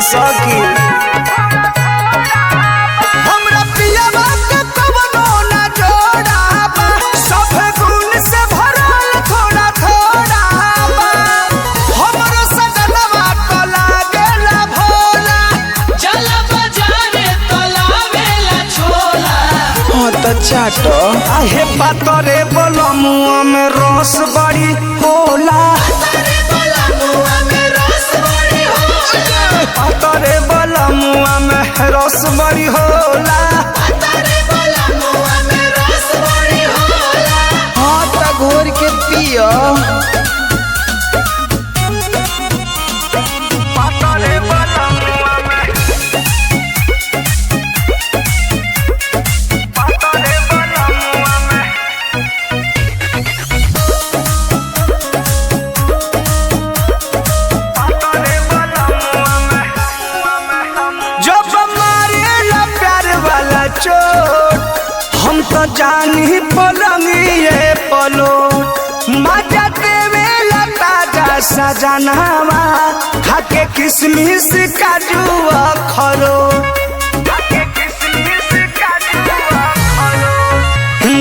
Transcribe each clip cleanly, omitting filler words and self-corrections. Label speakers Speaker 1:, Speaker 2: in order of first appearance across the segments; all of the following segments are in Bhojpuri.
Speaker 1: सकी हमरा पियावा के कवनो ना जोड़ा बा सब गुण से भरल थोड़ा थोड़ा बा हमरो सजनवा तो लागेला भोला
Speaker 2: चल बाजारे तो लावेला छोला।
Speaker 1: हाँ तो चाटो आहे पातरे बोलो मुआ में रस बड़ी होला
Speaker 2: तारे बोला मुआ में रस बड़ी होला।
Speaker 1: पातरे बोलो मुआ में रस बड़ी होला
Speaker 2: तारे बोला मुआ में रस बड़ी होला।
Speaker 1: हाँ तो घोर के पियो पातरे बोलो मुआ में पातरे बोलो मुआ में जब मारेला प्यार वाला चोट हम तो जानी पलंगिए पलो मजा देवेला ताजा सजनावा खाके किसमिस काजू खरो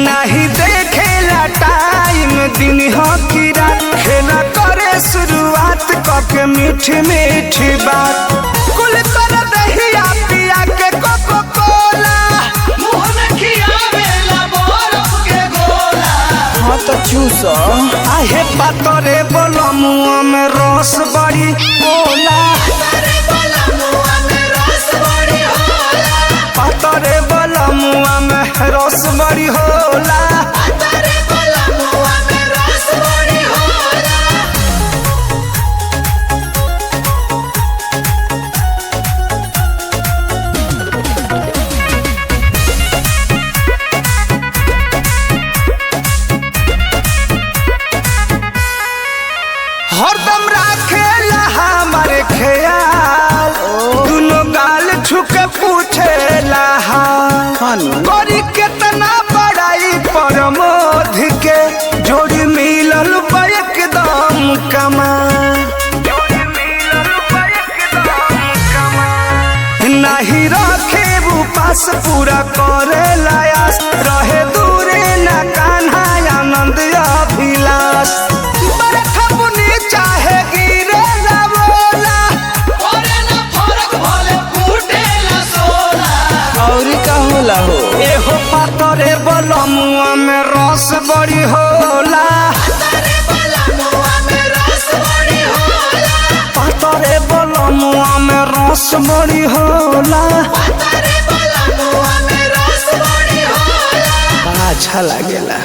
Speaker 1: नहीं देखेला टाइम दिन हो की रात खेला करे शुरुआत कके मीठी मीठी बात कुल कर दहिया पिया के कोको कोला
Speaker 2: मुँह में खियावेला बरफ के गोला।
Speaker 1: हाँ तो चूसो आहे पातरे बोलो मुआ में रस बड़ी होला
Speaker 2: तारे बोला मुआ में रस बड़ी होला।
Speaker 1: पातरे बोलो मुआ में रस बड़ी होला
Speaker 2: तारे बोला मुआ में रस बड़ी होला।
Speaker 1: हरदम राखेला हमारे ख्याल दुनो गाल छुके पूछेला हाल करी केतना बड़ाई परमोध के जोड़ी मिलल बा एकदम कमाल नहीं रखे वो पास पूरा करे लायास रहे दूरे ना कान्हा आनंद अभिलाष बरखा बुनी चाहे गिरे ना बोला
Speaker 2: ओरे ना फरक भले फूटेला सोला।
Speaker 1: और का होला हो एहो पातरे बोलो मुआ में रस बड़ी होला
Speaker 2: तारे बोला मुआ में रस बड़ी होला।
Speaker 1: पातरे बोलो मुआ में रस बड़ी होला
Speaker 2: तारे बोला मुआ में रस बड़ी होला।
Speaker 1: बड़ा अच्छा लागेला।